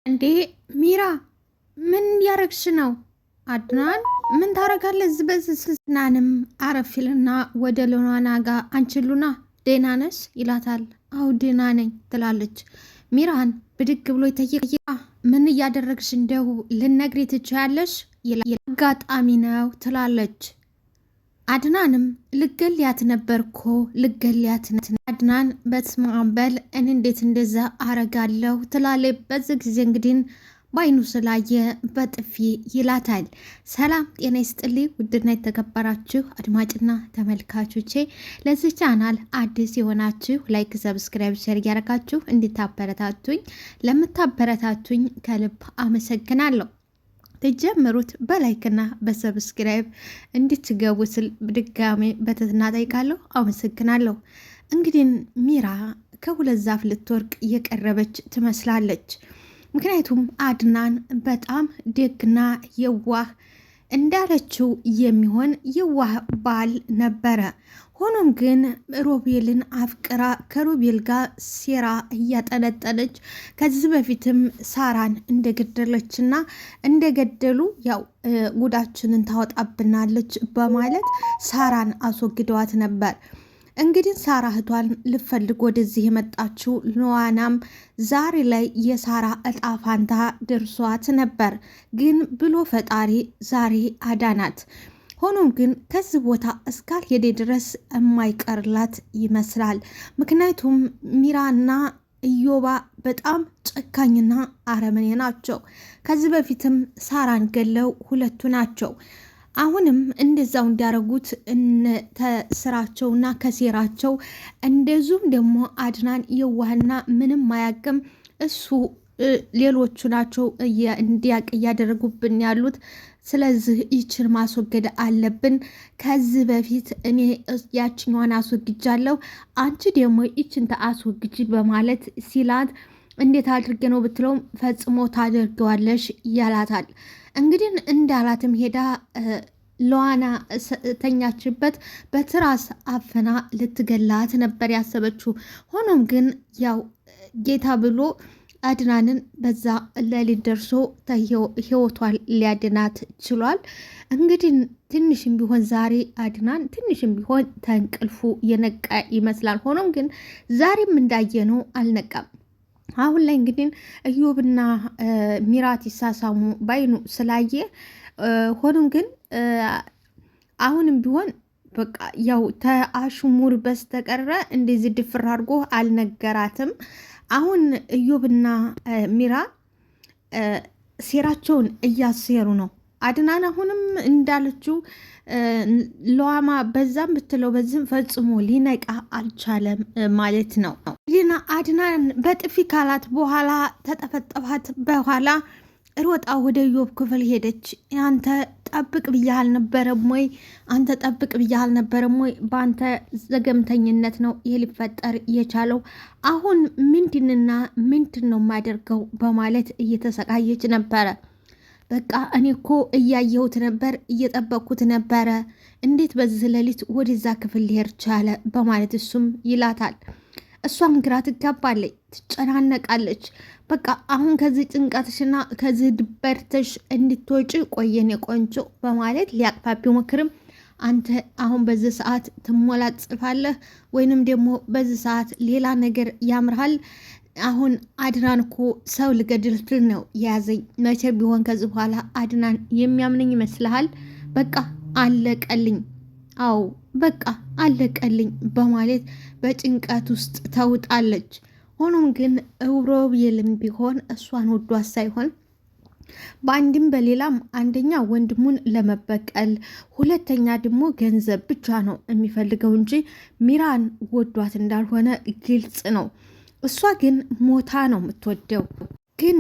እንዴ ሚራ ምን ያረግሽ ነው? አድናን ምን ታረጋለህ? ዝበዝስናንም አረፊልና ወደ ሉናና ጋ አንቺ ሉና ደህና ነሽ ይላታል። አው ደህና ነኝ ትላለች። ሚራን ብድግ ብሎ ይጠይቃ ምን እያደረግሽ እንደው ልነግሪ ትችያለሽ? አጋጣሚ ነው ትላለች። አድናንም ልገሊያት ነበርኮ ልገሊያት። አድናን በትስማንበል እኔ እንዴት እንደዛ አረጋለሁ ትላለች። በዚህ ጊዜ እንግዲህ በአይኑ ስላየ በጥፊ ይላታል። ሰላም ጤና ይስጥልኝ ውድና የተከበራችሁ አድማጭና ተመልካቾቼ፣ ለዚህ ቻናል አዲስ የሆናችሁ ላይክ፣ ሰብስክራይብ፣ ሼር እያደረጋችሁ እንድታበረታቱኝ ለምታበረታቱኝ ከልብ አመሰግናለሁ። ትጀምሩት በላይክና በሰብስክራይብ እንድትገቡ ስል በድጋሜ በትህትና ጠይቃለሁ። አመሰግናለሁ። እንግዲህ ሚራ ከሁለት ዛፍ ልትወርቅ እየቀረበች ትመስላለች። ምክንያቱም አድናን በጣም ደግና የዋህ እንዳለችው የሚሆን የዋህ ባል ነበረ። ሆኖም ግን ሮቤልን አፍቅራ ከሮቤል ጋር ሴራ እያጠነጠነች ከዚህ በፊትም ሳራን እንደገደለችና እንደገደሉ ያው ጉዳችንን ታወጣብናለች በማለት ሳራን አስወግደዋት ነበር። እንግዲህ ሳራ እህቷን ልፈልግ ወደዚህ የመጣችው ሉናናም ዛሬ ላይ የሳራ እጣ ፋንታ ደርሷት ነበር። ግን ብሎ ፈጣሪ ዛሬ አዳናት። ሆኖም ግን ከዚህ ቦታ እስካልሄደ ድረስ የማይቀርላት ይመስላል። ምክንያቱም ሚራና ኢዮባ በጣም ጨካኝና አረመኔ ናቸው። ከዚህ በፊትም ሳራን ገለው ሁለቱ ናቸው። አሁንም እንደዛው እንዲያደርጉት ከስራቸውና ከሴራቸው እንደዚሁም ደግሞ አድናን የዋህና ምንም ማያቅም እሱ ሌሎቹ ናቸው እንዲያቅ እያደረጉብን ያሉት። ስለዚህ ይችን ማስወገድ አለብን። ከዚህ በፊት እኔ ያችኛዋን አስወግጃለሁ፣ አንቺ ደግሞ ይችን አስወግጅ በማለት ሲላት እንዴት አድርጌ ነው ብትለውም ፈጽሞ ታደርገዋለሽ ያላታል። እንግዲህ እንዳላትም ሄዳ ሉናና ተኛችበት በትራስ አፍና ልትገላት ነበር ያሰበችው። ሆኖም ግን ያው ጌታ ብሎ አድናንን በዛ ሌሊት ደርሶ ህይወቷን ሊያድናት ችሏል። እንግዲህ ትንሽም ቢሆን ዛሬ አድናን ትንሽም ቢሆን ተንቅልፉ የነቃ ይመስላል። ሆኖም ግን ዛሬም እንዳየነው አልነቃም። አሁን ላይ እንግዲህ እዮብና ሚራት ይሳሳሙ ባይኑ ስላየ ሆኖም ግን አሁንም ቢሆን በቃ ያው ተአሽሙር በስተቀረ እንደዚህ ድፍር አድርጎ አልነገራትም። አሁን እዮብና ሚራ ሴራቸውን እያሴሩ ነው። አድናን አሁንም እንዳለችው ሉናና በዛም ብትለው በዚህም ፈጽሞ ሊነቃ አልቻለም ማለት ነው። ሊና አድናን በጥፊ ካላት በኋላ ተጠፈጠፋት። በኋላ ሮጣ ወደ ኢዮብ ክፍል ሄደች። አንተ ጠብቅ ብያህ አልነበረም ወይ? አንተ ጠብቅ ብያህ አልነበረም ወይ? በአንተ ዘገምተኝነት ነው ይህ ሊፈጠር የቻለው። አሁን ምንድንና ምንድን ነው የማደርገው በማለት እየተሰቃየች ነበረ። በቃ እኔ እኮ እያየሁት ነበር፣ እየጠበቅኩት ነበረ። እንዴት በዚህ ሌሊት ወደዛ ክፍል ሊሄድ ቻለ? በማለት እሱም ይላታል። እሷም ግራ ትጋባለች፣ ትጨናነቃለች። በቃ አሁን ከዚህ ጭንቀትሽና ከዚህ ድበርተሽ እንድትወጪ ቆየን የቆንጆ በማለት ሊያቅፋ ቢሞክርም አንተ አሁን በዚህ ሰዓት ትሞላጽፋለህ ወይንም ደግሞ በዚህ ሰዓት ሌላ ነገር ያምርሃል። አሁን አድናን እኮ ሰው ልገድል ነው የያዘኝ። መቼ ቢሆን ከዚህ በኋላ አድናን የሚያምነኝ ይመስልሃል? በቃ አለቀልኝ። አዎ በቃ አለቀልኝ በማለት በጭንቀት ውስጥ ተውጣለች። ሆኖም ግን ሮቤልም ቢሆን እሷን ወዷት ሳይሆን በአንድም በሌላም አንደኛ ወንድሙን ለመበቀል፣ ሁለተኛ ደግሞ ገንዘብ ብቻ ነው የሚፈልገው እንጂ ሚራን ወዷት እንዳልሆነ ግልጽ ነው። እሷ ግን ሞታ ነው የምትወደው። ግን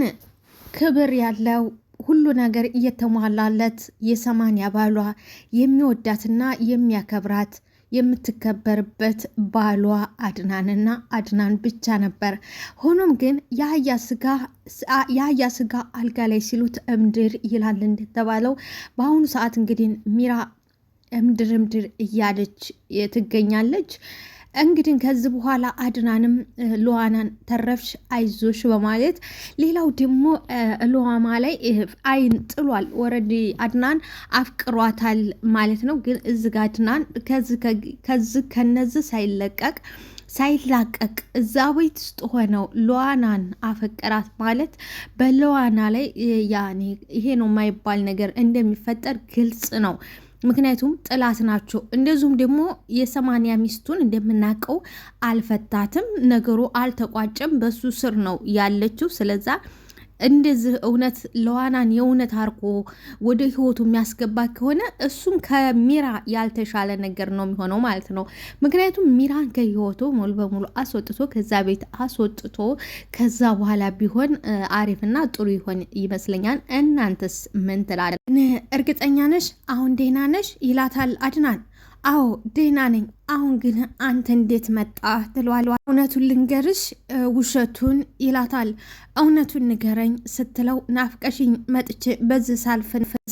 ክብር ያለው ሁሉ ነገር እየተሟላለት የሰማንያ ባሏ የሚወዳትና የሚያከብራት የምትከበርበት ባሏ አድናንና አድናን ብቻ ነበር። ሆኖም ግን የአህያ ስጋ አልጋ ላይ ሲሉት እምድር ይላል እንደተባለው በአሁኑ ሰዓት እንግዲህ ሚራ እምድር እያለች ትገኛለች። እንግዲህ ከዚህ በኋላ አድናንም ሉዋናን ተረፍሽ አይዞሽ በማለት ሌላው ደግሞ ሉዋማ ላይ አይን ጥሏል። ወረዲ አድናን አፍቅሯታል ማለት ነው። ግን እዚህ ጋር አድናን ከዚህ ከነዚህ ሳይላቀቅ እዛ ቤት ውስጥ ሆነው ሉዋናን አፈቀራት ማለት በሉዋና ላይ ያኔ ይሄ ነው የማይባል ነገር እንደሚፈጠር ግልጽ ነው። ምክንያቱም ጥላት ናቸው። እንደዚሁም ደግሞ የ80 ሚስቱን እንደምናውቀው አልፈታትም፣ ነገሩ አልተቋጨም፣ በሱ ስር ነው ያለችው። ስለዛ እንደዚህ እውነት ሉዋናን የእውነት አርጎ ወደ ህይወቱ የሚያስገባ ከሆነ እሱም ከሚራ ያልተሻለ ነገር ነው የሚሆነው ማለት ነው። ምክንያቱም ሚራን ከህይወቱ ሙሉ በሙሉ አስወጥቶ ከዛ ቤት አስወጥቶ ከዛ በኋላ ቢሆን አሪፍና ጥሩ ይሆን ይመስለኛል። እናንተስ ምን ትላለህ? እርግጠኛ ነሽ አሁን ደህና ነሽ ይላታል አድናን። አዎ ደህና ነኝ። አሁን ግን አንተ እንዴት መጣ ትለዋለች። እውነቱን ልንገርሽ ውሸቱን ይላታል። እውነቱን ንገረኝ ስትለው ናፍቀሽኝ መጥቼ በዚህ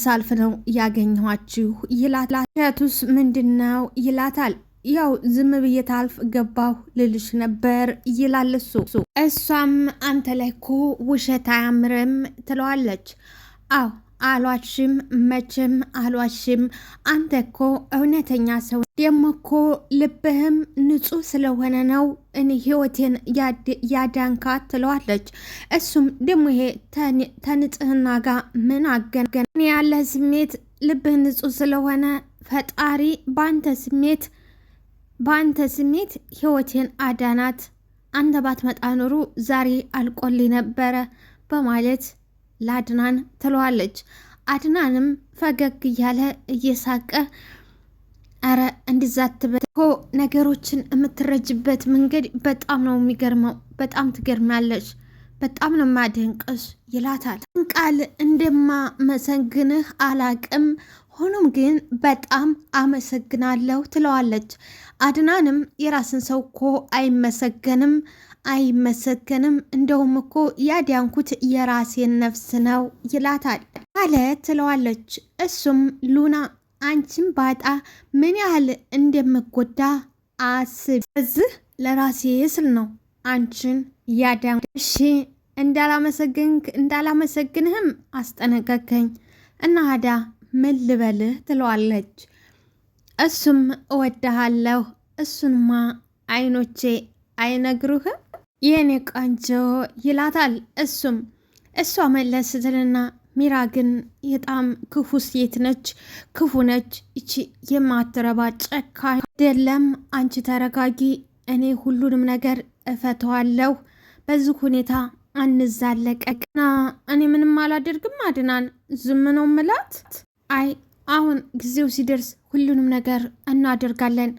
ሳልፍ ነው ያገኘኋችሁ ይላታል። ውሸቱስ ምንድን ነው ይላታል። ያው ዝም ብዬ ታልፍ ገባሁ ልልሽ ነበር ይላል እሱ። እሷም አንተ ላይ እኮ ውሸት አያምርም ትለዋለች። አዎ አልዋሽም፣ መቼም አልዋሽም። አንተ እኮ እውነተኛ ሰው ደሞ እኮ ልብህም ንጹህ ስለሆነ ነው እኔ ህይወቴን ያዳንካት ትለዋለች። እሱም ደሞ ይሄ ተንጽህና ጋር ምን አገናኝ? እኔ ያለ ስሜት ልብህ ንጹህ ስለሆነ ፈጣሪ በአንተ ስሜት ህይወቴን አዳናት። አንተ ባትመጣ ኖሮ ዛሬ አልቆልኝ ነበረ በማለት ለአድናን ትለዋለች። አድናንም ፈገግ እያለ እየሳቀ አረ እንዲዛትበት እኮ ነገሮችን የምትረጅበት መንገድ በጣም ነው የሚገርመው፣ በጣም ትገርማለች፣ በጣም ነው ማደንቅሽ ይላታል። ቃል እንደማመሰግንህ አላቅም፣ ሆኖም ግን በጣም አመሰግናለሁ ትለዋለች። አድናንም የራስን ሰው እኮ አይመሰገንም እንደውም እኮ ያዳንኩት የራሴን ነፍስ ነው ይላታል አለ ትለዋለች። እሱም ሉና አንቺን ባጣ ምን ያህል እንደምጎዳ አስብ፣ እዚህ ለራሴ ስል ነው አንቺን ያዳንኩ። እሺ እንዳላመሰግንህም አስጠነቀከኝ እና ሀዳ ምን ልበልህ ትለዋለች። እሱም እወድሃለሁ፣ እሱንማ አይኖቼ አይነግሩህም የኔ ቆንጆ ይላታል። እሷ መለስ ስትልና ሚራ ግን በጣም ክፉ ሴት ነች፣ ክፉ ነች፣ ይቺ የማትረባ ጨካኝ አይደለም። አንቺ ተረጋጊ፣ እኔ ሁሉንም ነገር እፈተዋለሁ፣ በዚህ ሁኔታ አንዛለቀቅና እኔ ምንም አላደርግም። አድናን ዝም ነው ምላት። አይ አሁን ጊዜው ሲደርስ ሁሉንም ነገር እናደርጋለን።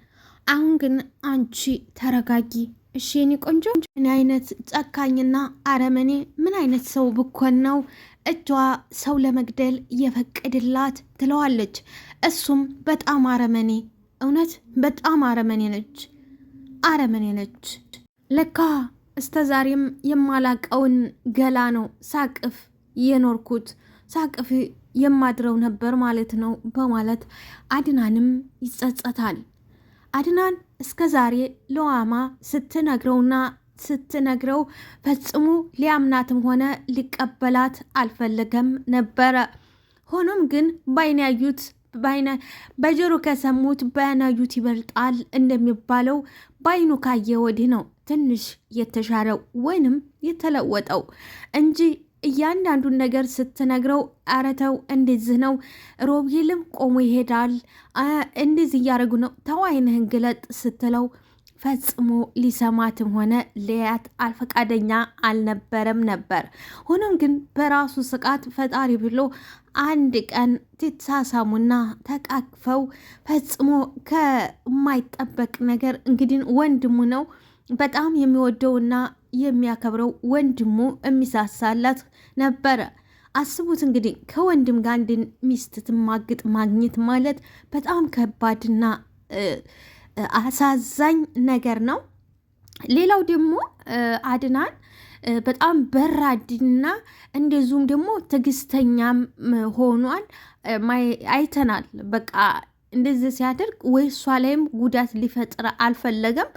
አሁን ግን አንቺ ተረጋጊ እሺ የኔ ቆንጆ። ምን አይነት ጨካኝና አረመኔ ምን አይነት ሰው ብኮን ነው እጇ ሰው ለመግደል የፈቀድላት ትለዋለች። እሱም በጣም አረመኔ፣ እውነት በጣም አረመኔ ነች። ለካ እስከ ዛሬም የማላቀውን ገላ ነው ሳቅፍ የኖርኩት፣ ሳቅፍ የማድረው ነበር ማለት ነው በማለት አድናንም ይጸጸታል። አድናን እስከ ዛሬ ሉዋማ ስትነግረው ፈጽሞ ሊያምናትም ሆነ ሊቀበላት አልፈለገም ነበረ። ሆኖም ግን ባይን ያዩት በጆሮ ከሰሙት ባይን ያዩት ይበልጣል እንደሚባለው ባይኑ ካየ ወዲህ ነው ትንሽ የተሻረው ወይንም የተለወጠው እንጂ እያንዳንዱን ነገር ስትነግረው አረተው እንደዚህ ነው፣ ሮቤልም ቆሞ ይሄዳል፣ እንደዚህ እያደረጉ ነው፣ ተዋይንህን ግለጥ ስትለው ፈጽሞ ሊሰማትም ሆነ ሊያት አልፈቃደኛ አልነበረም ነበር። ሆኖም ግን በራሱ ስቃት ፈጣሪ ብሎ አንድ ቀን ትሳሳሙና ተቃቅፈው ፈጽሞ ከማይጠበቅ ነገር እንግዲህ ወንድሙ ነው በጣም የሚወደውና የሚያከብረው ወንድሙ የሚሳሳላት ነበረ። አስቡት እንግዲህ ከወንድም ጋር አንድን ሚስት ትማግጥ ማግኘት ማለት በጣም ከባድና አሳዛኝ ነገር ነው። ሌላው ደግሞ አድናን በጣም በራድና እንደዚሁም ደግሞ ትዕግስተኛም ሆኗል አይተናል። በቃ እንደዚህ ሲያደርግ ወይ እሷ ላይም ጉዳት ሊፈጥር አልፈለገም።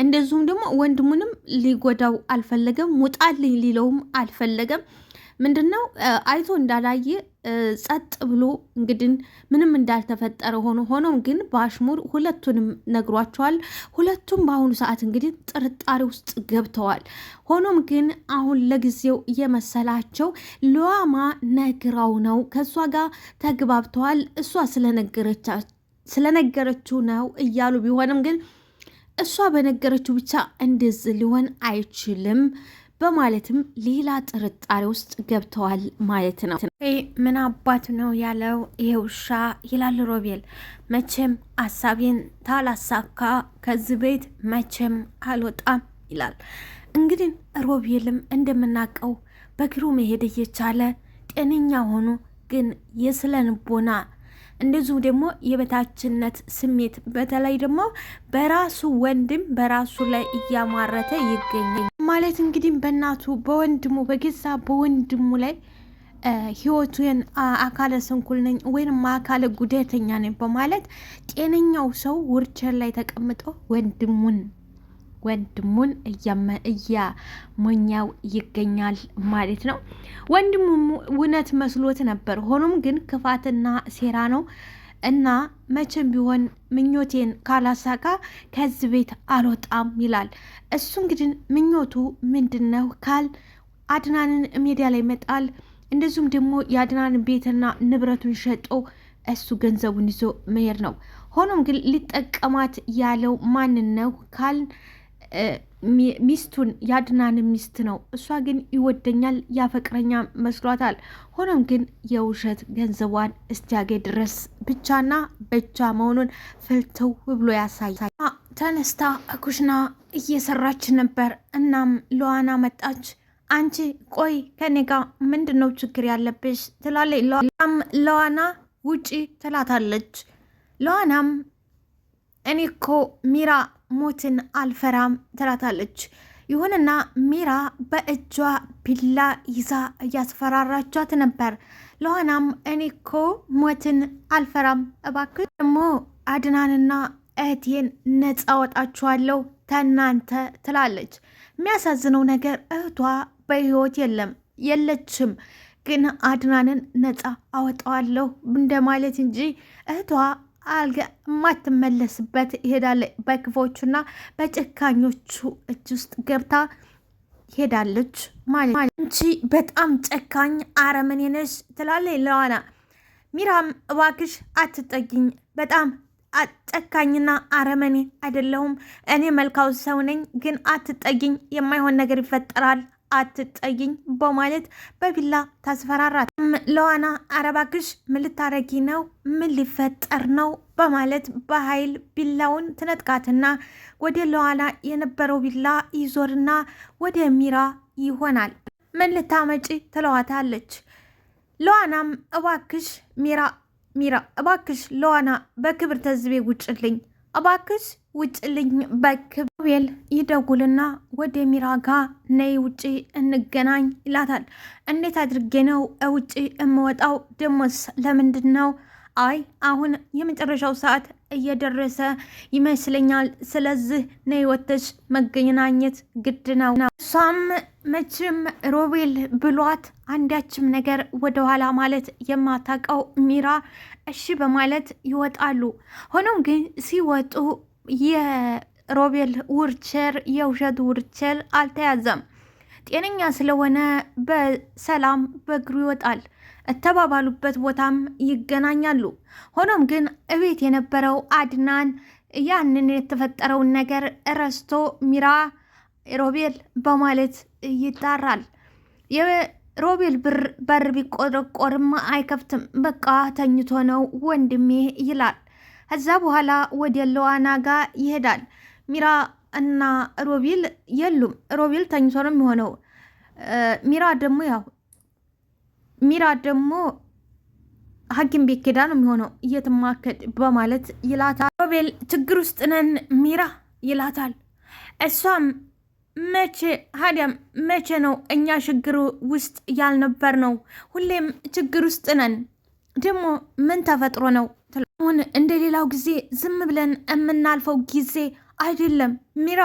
እንደዚሁም ደግሞ ወንድሙንም ሊጎዳው አልፈለገም። ውጣልኝ ሊለውም አልፈለገም። ምንድነው አይቶ እንዳላየ ጸጥ ብሎ እንግዲህ ምንም እንዳልተፈጠረ ሆኖም ግን በአሽሙር ሁለቱንም ነግሯቸዋል። ሁለቱም በአሁኑ ሰዓት እንግዲህ ጥርጣሬ ውስጥ ገብተዋል። ሆኖም ግን አሁን ለጊዜው የመሰላቸው ሉዋማ ነግራው ነው፣ ከእሷ ጋር ተግባብተዋል፣ እሷ ስለነገረችው ነው እያሉ ቢሆንም ግን እሷ በነገረችው ብቻ እንደዚህ ሊሆን አይችልም በማለትም ሌላ ጥርጣሬ ውስጥ ገብተዋል ማለት ነው። ምን አባት ነው ያለው ይሄ ውሻ ይላል ሮቤል። መቼም አሳቤን ታላሳካ ከዚህ ቤት መቼም አልወጣም ይላል። እንግዲህ ሮቤልም እንደምናውቀው በእግሩ መሄድ እየቻለ ጤነኛ ሆኖ ግን የስለንቦና እንደዚሁ ደግሞ የበታችነት ስሜት በተለይ ደግሞ በራሱ ወንድም በራሱ ላይ እያማረተ ይገኛል ማለት እንግዲህ በእናቱ በወንድሙ በገዛ በወንድሙ ላይ ህይወቱን አካለ ስንኩል ነኝ ወይም አካለ ጉዳተኛ ነኝ በማለት ጤነኛው ሰው ውርቸር ላይ ተቀምጦ ወንድሙን እያሞኛው ይገኛል ማለት ነው። ወንድሙም እውነት መስሎት ነበር። ሆኖም ግን ክፋትና ሴራ ነው እና መቼም ቢሆን ምኞቴን ካላሳካ ከዚህ ቤት አልወጣም ይላል። እሱ እንግዲህ ምኞቱ ምንድን ነው ካል አድናንን ሜዳ ላይ መጣል፣ እንደዚሁም ደግሞ የአድናንን ቤትና ንብረቱን ሸጦ እሱ ገንዘቡን ይዞ መሄድ ነው። ሆኖም ግን ሊጠቀማት ያለው ማንን ነው ካል ሚስቱን የአድናን ሚስት ነው። እሷ ግን ይወደኛል ያፈቅረኛ መስሏታል። ሆኖም ግን የውሸት ገንዘቧን እስቲያገኝ ድረስ ብቻና ብቻ መሆኑን ፍልተው ብሎ ያሳያል። ተነስታ ኩሽና እየሰራች ነበር። እናም ለዋና መጣች። አንቺ ቆይ ከኔ ጋር ምንድን ነው ችግር ያለብሽ ትላለች። ለዋና ውጪ ትላታለች። ለዋናም እኔ እኮ ሚራ ሞትን አልፈራም ትላታለች። ይሁንና ሚራ በእጇ ቢላ ይዛ እያስፈራራቻት ነበር። ለዋናም እኔ እኮ ሞትን አልፈራም፣ እባክህ ደግሞ አድናንና እህቴን ነፃ ወጣችኋለሁ ተናንተ ትላለች። የሚያሳዝነው ነገር እህቷ በህይወት የለችም፣ ግን አድናንን ነፃ አወጣዋለሁ እንደማለት እንጂ እህቷ የማትመለስበት ሄዳለች። በክፎቹና በጨካኞቹ እጅ ውስጥ ገብታ ሄዳለች ማለት አንቺ በጣም ጨካኝ አረመኔ ነሽ ትላለች ለዋና። ሚራም እባክሽ አትጠጊኝ፣ በጣም ጨካኝና አረመኔ አይደለሁም፣ እኔ መልካም ሰው ነኝ፣ ግን አትጠጊኝ፣ የማይሆን ነገር ይፈጠራል፣ አትጠጊኝ በማለት በቢላ ታስፈራራት። ለዋና አረባክሽ ምን ልታረጊ ነው? ምን ሊፈጠር ነው? በማለት በኃይል ቢላውን ትነጥቃትና ወደ ለዋና የነበረው ቢላ ይዞርና ወደ ሚራ ይሆናል። ምን ልታመጪ ትለዋታለች። ለዋናም እባክሽ ሚራ እባክሽ ለዋና በክብር ተዝቤ ውጭልኝ፣ እባክሽ ውጭልኝ በክብር። ሮቤል ይደውልና ወደ ሚራ ጋ ነይ ውጪ እንገናኝ ይላታል። እንዴት አድርጌ ነው ውጪ እምወጣው? ደሞስ ለምንድን ነው? አይ አሁን የመጨረሻው ሰዓት እየደረሰ ይመስለኛል፣ ስለዚህ ነይ ወጥተሽ መገናኘት ግድ ነው። እሷም መቼም ሮቤል ብሏት አንዳችም ነገር ወደኋላ ማለት የማታውቀው ሚራ እሺ በማለት ይወጣሉ። ሆኖም ግን ሲወጡ የሮቤል ውርቸር የውሸት ውርቸር አልተያዘም። ጤነኛ ስለሆነ በሰላም በእግሩ ይወጣል። እተባባሉበት ቦታም ይገናኛሉ። ሆኖም ግን እቤት የነበረው አድናን ያንን የተፈጠረውን ነገር ረስቶ ሚራ ሮቤል በማለት ይጣራል። የሮቤል በር ቢቆረቆርም አይከፍትም። በቃ ተኝቶ ነው ወንድሜ ይላል። ከዛ በኋላ ወደ ለዋና ጋር ይሄዳል። ሚራ እና ሮቤል የሉም። ሮቤል ተኝቶ ነው የሚሆነው። ሚራ ደግሞ ሐኪም ቤት ሄዳ ነው የሚሆነው እየተማከድ በማለት ይላታል። ሮቤል ችግር ውስጥ ነን ሚራ ይላታል። እሷም መቼ ነው እኛ ችግር ውስጥ ያልነበር ነው? ሁሌም ችግር ውስጥ ነን። ደግሞ ምን ተፈጥሮ ነው? አሁን እንደ ሌላው ጊዜ ዝም ብለን የምናልፈው ጊዜ አይደለም ሚራ።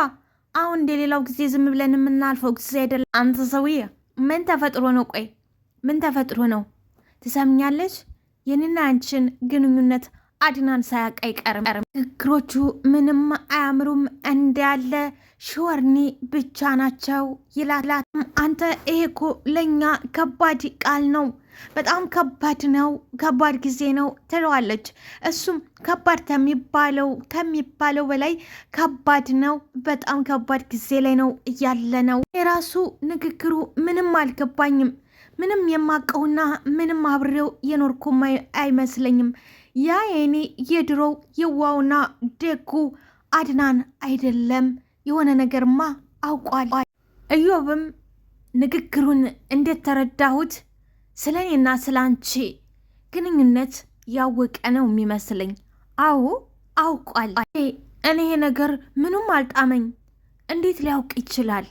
አሁን እንደ ሌላው ጊዜ ዝም ብለን የምናልፈው ጊዜ አይደለም። አንተ ሰውዬ ምን ተፈጥሮ ነው? ቆይ ምን ተፈጥሮ ነው? ትሰምኛለች? የኔና አንቺን ግንኙነት አድናን ሳያውቅ አይቀርም። ንግግሮቹ ምንም አያምሩም እንዳለ ሸወርኒ ብቻ ናቸው ይላል። አንተ ይሄ እኮ ለእኛ ከባድ ቃል ነው፣ በጣም ከባድ ነው፣ ከባድ ጊዜ ነው ትለዋለች። እሱም ከባድ ከሚባለው በላይ ከባድ ነው፣ በጣም ከባድ ጊዜ ላይ ነው እያለ ነው። የራሱ ንግግሩ ምንም አልገባኝም፣ ምንም የማቀውና ምንም አብሬው የኖርኩም አይመስለኝም። ያ የኔ የድሮው የዋውና ደጉ አድናን አይደለም፣ የሆነ ነገርማ አውቋል። እዮብም ንግግሩን እንዴት ተረዳሁት? ስለ እኔና ስለ አንቺ ግንኙነት ያወቀ ነው የሚመስለኝ። አዎ አውቋል። እኔ ይሄ ነገር ምኑም አልጣመኝ። እንዴት ሊያውቅ ይችላል?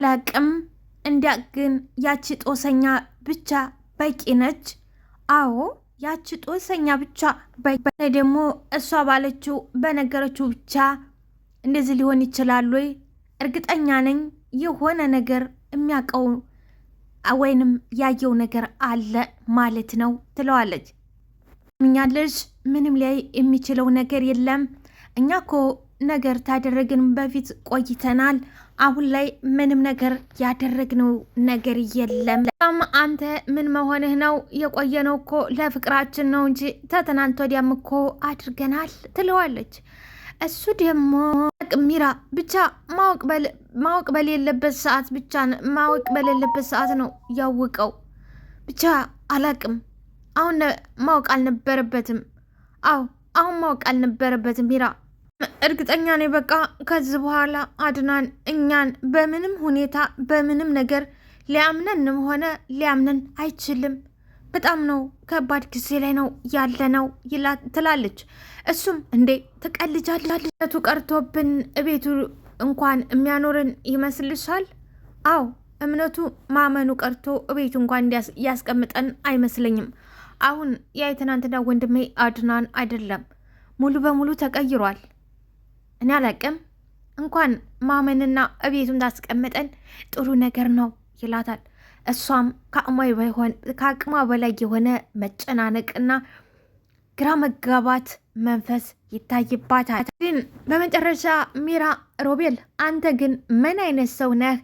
ላቅም እንዲያ ግን ያቺ ጦሰኛ ብቻ በቂ ነች። አዎ ያቺ ጦሰኛ ብቻ በቂ ደግሞ እሷ ባለችው በነገረችው ብቻ እንደዚህ ሊሆን ይችላል ወይ? እርግጠኛ ነኝ የሆነ ነገር የሚያውቀው ወይንም ያየው ነገር አለ ማለት ነው ትለዋለች። ምኛለሽ ምንም ላይ የሚችለው ነገር የለም። እኛ እኮ ነገር ታደረግን በፊት ቆይተናል። አሁን ላይ ምንም ነገር ያደረግነው ነገር የለም። አንተ ምን መሆንህ ነው? የቆየነው እኮ ለፍቅራችን ነው እንጂ ተትናንት ወዲያም እኮ አድርገናል ትለዋለች። እሱ ደግሞ ሚራ ብቻ ማወቅ በሌለበት ሰዓት ነው ያወቀው። ብቻ አላቅም። አሁን ማወቅ አልነበረበትም። አሁን ማወቅ አልነበረበትም ሚራ። እርግጠኛ ነኝ በቃ ከዚህ በኋላ አድናን እኛን በምንም ሁኔታ በምንም ነገር ሊያምነንም ሆነ ሊያምነን አይችልም። በጣም ነው ከባድ ጊዜ ላይ ነው ያለነው ትላለች። እሱም እንዴ ትቀልጃለች? ቀርቶብን እቤቱ እንኳን የሚያኖርን ይመስልሻል? አዎ እምነቱ ማመኑ ቀርቶ እቤቱ እንኳን ያስቀምጠን አይመስለኝም። አሁን ያ የትናንትና ወንድሜ አድናን አይደለም፣ ሙሉ በሙሉ ተቀይሯል። እኔ አላቅም፣ እንኳን ማመንና እቤቱን ታስቀምጠን ጥሩ ነገር ነው ይላታል። እሷም ከአቅሟ በላይ የሆነ መጨናነቅና ግራ መጋባት መንፈስ ይታይባታል። ግን በመጨረሻ ሚራ ሮቤል አንተ ግን ምን አይነት ሰው ነህ?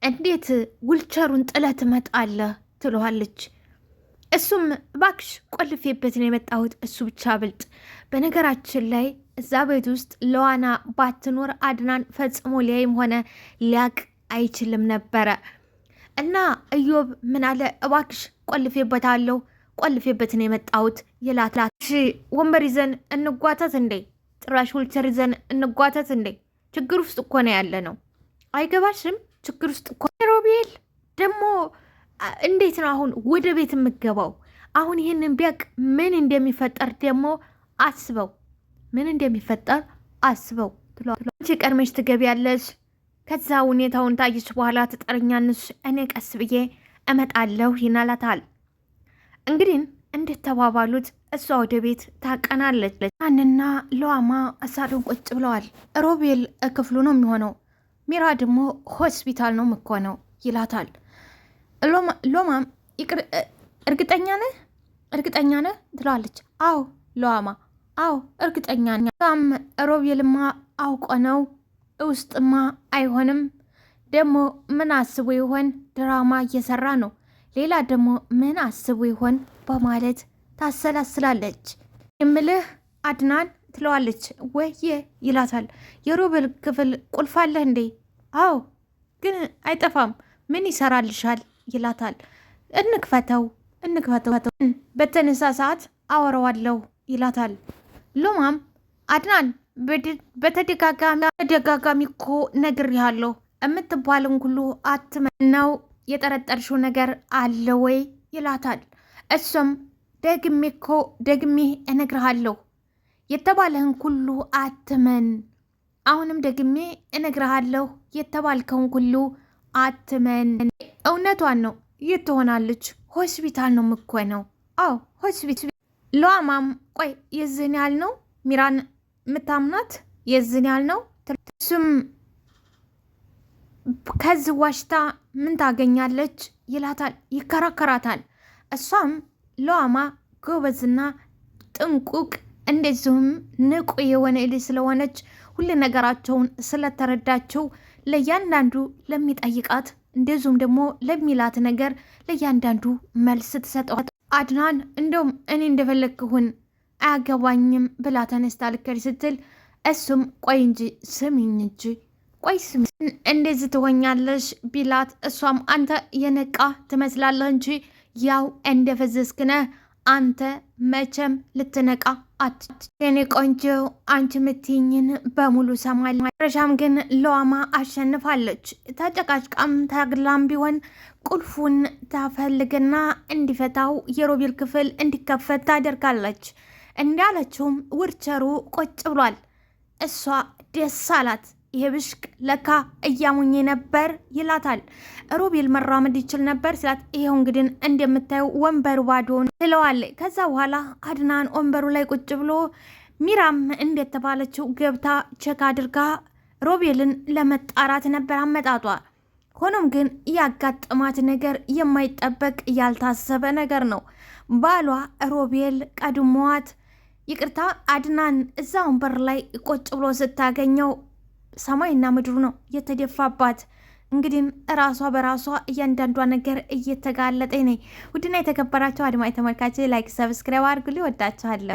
እንዴት ውልቸሩን ጥለህ ትመጣለህ? ትለዋለች። እሱም እባክሽ ቆልፌበት ነው የመጣሁት። እሱ ብቻ ብልጥ። በነገራችን ላይ እዛ ቤት ውስጥ ለዋና ባትኖር አድናን ፈጽሞ ሊያይም ሆነ ሊያቅ አይችልም ነበረ። እና እዮብ ምን አለ? እባክሽ ቆልፌበት ነው የመጣሁት ይላታል። እሺ ወንበር ይዘን እንጓተት እንዴ? ጭራሽ ውልቸር ይዘን እንጓተት እንዴ? ችግር ውስጥ እኮ ነው ያለ ነው። አይገባሽም? ችግር ውስጥ እኮ ሮቤል ደግሞ እንዴት ነው አሁን ወደ ቤት የምገባው? አሁን ይህንን ቢያቅ ምን እንደሚፈጠር ደግሞ አስበው፣ ምን እንደሚፈጠር አስበው። አንቺ ቀድመሽ ትገቢያለሽ፣ ከዛ ሁኔታውን ታይሽ በኋላ ትጠርኛንሽ፣ እኔ ቀስ ብዬ እመጣለሁ ይናላታል። እንግዲህ እንዴት ተባባሉት። እሷ ወደ ቤት ታቀናለች። አንና ለዋማ እሳዱን ቁጭ ብለዋል። ሮቤል ክፍሉ ነው የሚሆነው፣ ሚራ ደግሞ ሆስፒታል ነው የምትሆነው ይላታል። ሎማም እርግጠኛ ነህ ትለዋለች። አዎ ሎማ አዎ እርግጠኛ ነኝ። ሮቤልማ አውቆ ነው ውስጥማ አይሆንም። ደግሞ ምን አስቦ ይሆን? ድራማ እየሰራ ነው። ሌላ ደግሞ ምን አስቦ ይሆን በማለት ታሰላስላለች። የምልህ አድናን ትለዋለች። ወየ ይላታል። የሮቤል ክፍል ቁልፍ አለህ እንዴ? አዎ ግን አይጠፋም። ምን ይሰራልሻል ይላታል። እንክፈተው በተነሳ ሰዓት አወራዋለሁ ይላታል። ሎማም አድናን በተደጋጋሚ እኮ ነግሬሃለሁ፣ የምትባልን ሁሉ አትመነው። የጠረጠርሽው ነገር አለ ወይ ይላታል። እሱም ደግሜ እነግርሃለሁ፣ የተባለህን ሁሉ አትመን። አሁንም ደግሜ እነግርሃለሁ፣ የተባልከውን ሁሉ አትመን። እውነቷን ነው። የት ትሆናለች? ሆስፒታል ነው የምኮነው። አዎ ሆስፒታል። ሉዓማም ቆይ የዝን ያህል ነው ሚራን ምታምናት የዝን ያህል ነው? እሱም ከዚህ ዋሽታ ምን ታገኛለች ይላታል፣ ይከራከራታል። እሷም ሉዓማ ጎበዝና ጥንቁቅ እንደዚሁም ንቁ የሆነ ልጅ ስለሆነች ሁሉ ነገራቸውን ስለተረዳችው ለእያንዳንዱ ለሚጠይቃት እንደዚሁም ደግሞ ለሚላት ነገር ለእያንዳንዱ መልስ ትሰጠዋል። አድናን እንደውም እኔ እንደፈለግክሁን አያገባኝም ብላ ተነስታ ልከር ስትል እሱም ቆይ እንጂ ስሚኝ እንጂ ቆይ ስሚ እንደዚህ ትሆኛለሽ ቢላት እሷም አንተ የነቃ ትመስላለህ እንጂ ያው እንደፈዘዝክነ አንተ መቼም ልትነቃ የኔ ቆንጆ አንቺ ምትይኝን በሙሉ ሰማል። መጨረሻም ግን ሉዓማ አሸንፋለች። ተጨቃጭቃም ታግላም ቢሆን ቁልፉን ታፈልግና እንዲፈታው የሮቤል ክፍል እንዲከፈት ታደርጋለች። እንዳለችውም ውርቸሩ ቁጭ ብሏል። እሷ ደስ አላት። ይሄ ብሽቅ ለካ እያሙኝ ነበር ይላታል። ሮቤል መራመድ ይችል ነበር ሲላት ይሄው እንግዲህ እንደምታየው ወንበሩ ባዶን ትለዋለች። ከዛ በኋላ አድናን ወንበሩ ላይ ቁጭ ብሎ ሚራም እንደተባለችው ገብታ ቸክ አድርጋ ሮቤልን ለመጣራት ነበር አመጣጧ። ሆኖም ግን ያጋጠማት ነገር የማይጠበቅ ያልታሰበ ነገር ነው። ባሏ ሮቤል ቀድሟት ይቅርታ አድናን እዛ ወንበር ላይ ቁጭ ብሎ ስታገኘው ሰማይና ምድሩ ነው የተደፋባት። እንግዲህ ራሷ በራሷ እያንዳንዷ ነገር እየተጋለጠ ነኝ። ውድና የተከበራቸው አድማጭ ተመልካች ላይክ ሰብስክራይብ አድርጉልኝ። ወዳችኋለሁ።